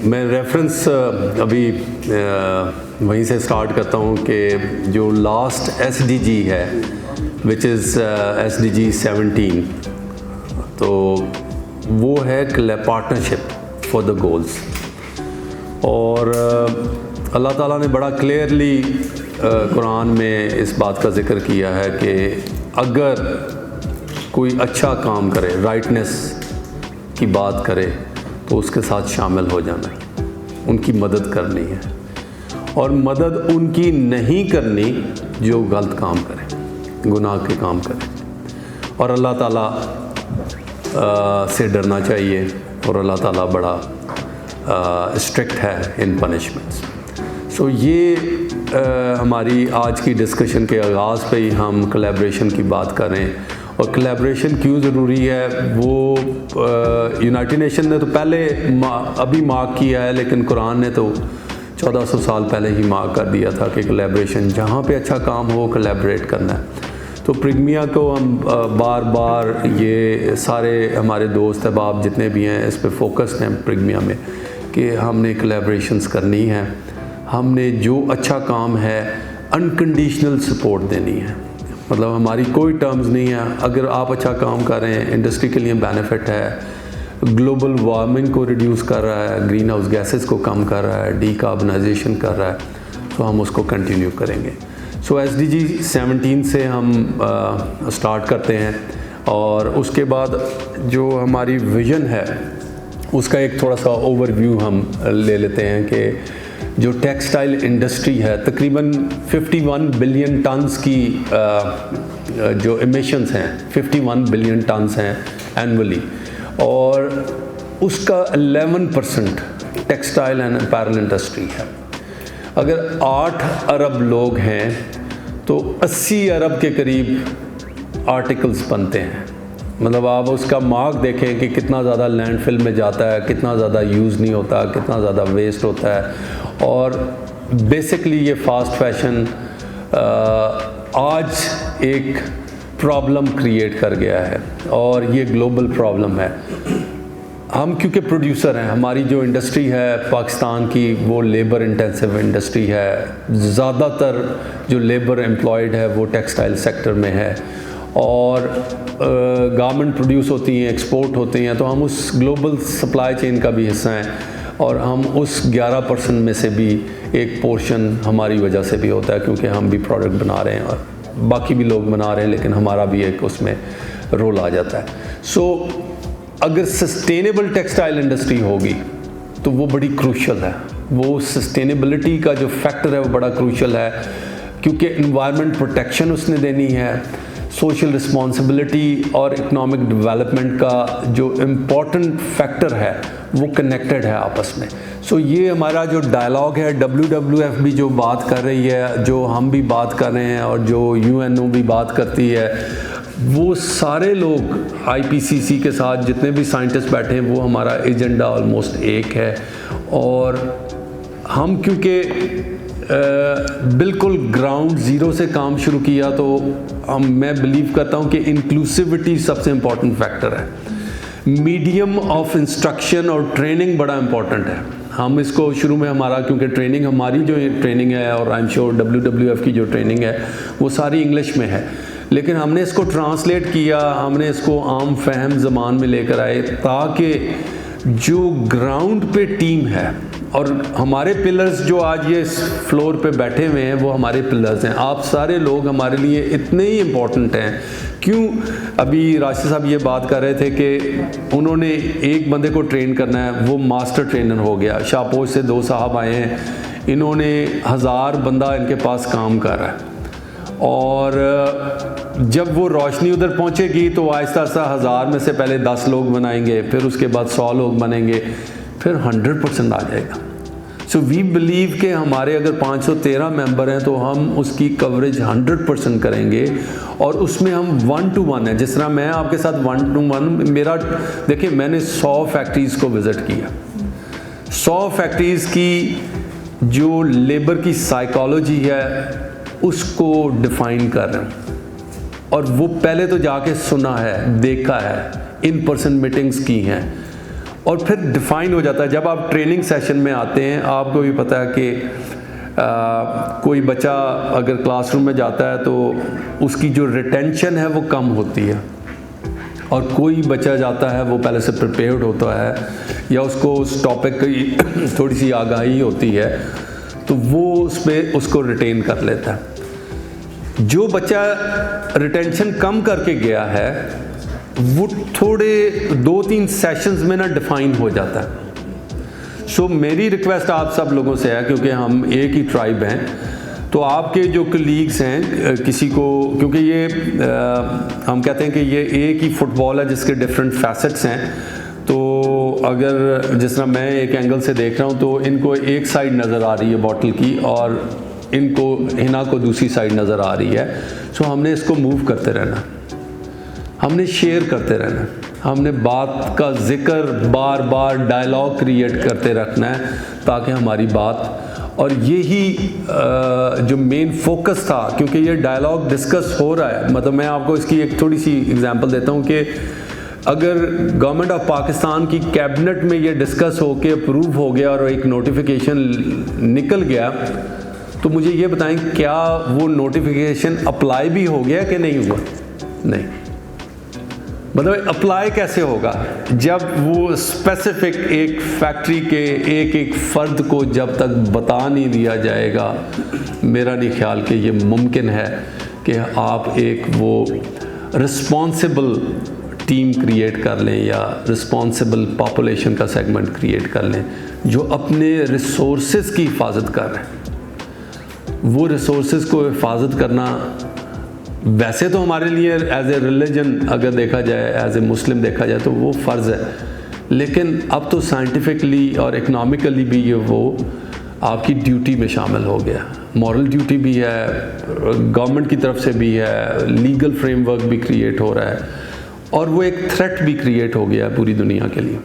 میں ریفرنس ابھی وہیں سے اسٹارٹ کرتا ہوں کہ جو لاسٹ SDG ہے وچ از SDG 17، تو وہ ہے پارٹنرشپ فار دا گولز. اور اللہ تعالیٰ نے بڑا کلیئرلی قرآن میں اس بات کا ذکر کیا ہے کہ اگر کوئی اچھا کام کرے، رائٹنس کی بات کرے، تو اس کے ساتھ شامل ہو جانا ہے، ان کی مدد کرنی ہے. اور مدد ان کی نہیں کرنی جو غلط کام کرے، گناہ کے کام کرے. اور اللہ تعالیٰ سے ڈرنا چاہیے، اور اللہ تعالیٰ بڑا اسٹرکٹ ہے ان پنشمنٹس. سو یہ ہماری آج کی ڈسکشن کے آغاز پہ ہی ہم کولیبریشن کی بات کریں. اور کولیبریشن کیوں ضروری ہے، وہ یونائٹڈ نیشن نے تو پہلے ابھی مارک کیا ہے، لیکن قرآن نے تو 1400 سال پہلے ہی مارک کر دیا تھا کہ کولیبریشن جہاں پہ اچھا کام ہو کولیبریٹ کرنا ہے. تو پرگمیا کو ہم بار بار، یہ سارے ہمارے دوست احباب جتنے بھی ہیں اس پہ فوکسڈ ہیں پرگمیا میں، کہ ہم نے کولیبریشنز کرنی ہے. ہم نے جو اچھا کام ہے انکنڈیشنل سپورٹ دینی ہے. مطلب ہماری کوئی ٹرمز نہیں ہے. اگر آپ اچھا کام کر رہے ہیں، انڈسٹری کے لیے بینیفٹ ہے، گلوبل وارمنگ کو ریڈیوس کر رہا ہے، گرین ہاؤس گیسز کو کم کر رہا ہے، ڈی کاربنائزیشن کر رہا ہے، تو ہم اس کو کنٹینیو کریں گے. سو SDG 17 سے ہم سٹارٹ کرتے ہیں. اور اس کے بعد جو ہماری ویژن ہے اس کا ایک تھوڑا سا اوور ویو ہم لے لیتے ہیں کہ جو ٹیکسٹائل انڈسٹری ہے، تقریباً 51 بلین ٹنز کی جو ایمیشنز ہیں، 51 بلین ٹنز ہیں اینولی، اور اس کا 11% ٹیکسٹائل اینڈ اپیرل انڈسٹری ہے. اگر 8 ارب لوگ ہیں تو 80 ارب کے قریب آرٹیکلز بنتے ہیں. مطلب آپ اس کا مارک دیکھیں کہ کتنا زیادہ لینڈ فل میں جاتا ہے، کتنا زیادہ یوز نہیں ہوتا، کتنا زیادہ ویسٹ ہوتا ہے. اور بیسکلی یہ فاسٹ فیشن آج ایک پرابلم کریٹ کر گیا ہے، اور یہ گلوبل پرابلم ہے. ہم کیونکہ پروڈیوسر ہیں، ہماری جو انڈسٹری ہے پاکستان کی وہ لیبر انٹینسو انڈسٹری ہے. زیادہ تر جو لیبر امپلائڈ ہے وہ ٹیکسٹائل سیکٹر میں ہے، اور گارمنٹ پروڈیوس ہوتی ہیں، ایکسپورٹ ہوتی ہیں، تو ہم اس گلوبل سپلائی چین کا بھی حصہ ہیں. اور ہم اس 11% میں سے بھی ایک پورشن ہماری وجہ سے بھی ہوتا ہے، کیونکہ ہم بھی پروڈکٹ بنا رہے ہیں اور باقی بھی لوگ بنا رہے ہیں، لیکن ہمارا بھی ایک اس میں رول آ جاتا ہے. سو اگر سسٹینیبل ٹیکسٹائل انڈسٹری ہوگی تو وہ بڑی کروشل ہے. وہ سسٹینیبلٹی کا جو فیکٹر ہے وہ بڑا کروشل ہے، کیونکہ انوائرمنٹ پروٹیکشن اس نے دینی ہے، سوشل رسپانسبلٹی اور اکنامک ڈیولپمنٹ کا جو امپورٹنٹ فیکٹر ہے وہ کنیکٹڈ ہے آپس میں. سو یہ ہمارا جو ڈائلاگ ہے، WWF بھی جو بات کر رہی ہے، جو ہم بھی بات کر رہے ہیں، اور جو UNO بھی بات کرتی ہے، وہ سارے لوگ IPCC کے ساتھ جتنے بھی سائنٹسٹ بیٹھے ہیں، وہ ہمارا ایجنڈا آلموسٹ ایک ہے. اور ہم کیونکہ بالکل گراؤنڈ زیرو سے کام شروع کیا، تو میں بلیو کرتا ہوں کہ انکلوسیوٹی سب سے امپورٹنٹ فیکٹر ہے. میڈیم آف انسٹرکشن اور ٹریننگ بڑا امپورٹنٹ ہے. ہم اس کو شروع میں ہمارا، کیونکہ ٹریننگ ہماری جو ٹریننگ ہے، اور آئی ایم شیور WWF کی جو ٹریننگ ہے وہ ساری انگلش میں ہے، لیکن ہم نے اس کو ٹرانسلیٹ کیا، ہم نے اس کو عام فہم زبان میں لے کر آئے، تاکہ جو گراؤنڈ پہ ٹیم ہے، اور ہمارے پلرز جو آج یہ اس فلور پہ بیٹھے ہوئے ہیں وہ ہمارے پلرز ہیں. آپ سارے لوگ ہمارے لیے اتنے ہی امپورٹنٹ ہیں. کیوں؟ ابھی راشد صاحب یہ بات کر رہے تھے کہ انہوں نے ایک بندے کو ٹرین کرنا ہے، وہ ماسٹر ٹرینر ہو گیا. شاہپوش سے 2 صاحب آئے ہیں، انہوں نے 1000 بندہ ان کے پاس کام کر رہا ہے. اور جب وہ روشنی ادھر پہنچے گی تو آہستہ آہستہ 1000 میں سے پہلے 10 لوگ بنائیں گے، پھر اس کے بعد 100 لوگ بنیں گے، پھر 100% آ جائے گا. سو وی بلیو کہ ہمارے اگر 513 ممبر ہیں تو ہم اس کی کوریج 100% کریں گے. اور اس میں ہم 1 to 1 ہیں. جس طرح میں آپ کے ساتھ 1 to 1 میرا، دیکھیں میں نے 100 فیکٹریز کو وزٹ کیا. 100 فیکٹریز کی جو لیبر کی سائیکالوجی ہے اس کو ڈیفائن کر رہے ہیں، اور وہ پہلے تو جا کے سنا ہے، دیکھا ہے، ان پرسن میٹنگز کی ہیں. اور پھر ڈیفائن ہو جاتا ہے. جب آپ ٹریننگ سیشن میں آتے ہیں آپ کو بھی پتہ ہے کہ کوئی بچہ اگر کلاس روم میں جاتا ہے تو اس کی جو ریٹینشن ہے وہ کم ہوتی ہے, اور کوئی بچہ جاتا ہے وہ پہلے سے پریپیئرڈ ہوتا ہے یا اس کو اس ٹاپک کی تھوڑی سی آگاہی ہوتی ہے تو وہ اس پہ اس کو ریٹین کر لیتا ہے. جو بچہ ریٹینشن کم کر کے گیا ہے وہ تھوڑے 2-3 سیشنز میں نا ڈیفائن ہو جاتا ہے. سو میری ریکویسٹ آپ سب لوگوں سے ہے, کیونکہ ہم ایک ہی ٹرائب ہیں, تو آپ کے جو کلیگز ہیں کسی کو, کیونکہ یہ ہم کہتے ہیں کہ یہ ایک ہی فٹ بال ہے جس کے ڈفرینٹ فیسٹس ہیں, تو اگر جس طرح میں ایک اینگل سے دیکھ رہا ہوں تو ان کو ایک سائڈ نظر آ رہی ہے باٹل کی اور ان کو ہنا کو دوسری سائڈ نظر آ رہی ہے. سو ہم نے اس کو موو کرتے رہنا, ہم نے شیئر کرتے رہنا, ہم نے بات کا ذکر بار بار ڈائلاگ کریٹ کرتے رکھنا ہے تاکہ ہماری بات, اور یہی جو مین فوکس تھا, کیونکہ یہ ڈائلاگ ڈسکس ہو رہا ہے. مطلب میں آپ کو اس کی ایک تھوڑی سی اگزامپل دیتا ہوں کہ اگر گورنمنٹ آف پاکستان کی کیبنٹ میں یہ ڈسکس ہو کے اپروو ہو گیا اور ایک نوٹیفیکیشن نکل گیا, تو مجھے یہ بتائیں کیا وہ نوٹیفیکیشن اپلائی بھی ہو گیا کہ نہیں ہوا؟ نہیں. مطلب اپلائی کیسے ہوگا جب وہ اسپیسیفک ایک فیکٹری کے ایک فرد کو جب تک بتا نہیں دیا جائے گا. میرا نہیں خیال کہ یہ ممکن ہے کہ آپ ایک وہ رسپانسبل ٹیم کریٹ کر لیں یا رسپانسبل پاپولیشن کا سیگمنٹ کریٹ کر لیں جو اپنے ریسورسز کی حفاظت کر رہے ہیں. وہ ریسورسز کو حفاظت کرنا ویسے تو ہمارے لیے ایز اے ریلیجن اگر دیکھا جائے, ایز اے مسلم دیکھا جائے تو وہ فرض ہے, لیکن اب تو سائنٹیفکلی اور اکنامکلی بھی یہ وہ آپ کی ڈیوٹی میں شامل ہو گیا. مورل ڈیوٹی بھی ہے, گورنمنٹ کی طرف سے بھی ہے, لیگل فریم ورک بھی کریٹ ہو رہا ہے, اور وہ ایک تھریٹ بھی کریٹ ہو گیا ہے پوری دنیا کے لیے.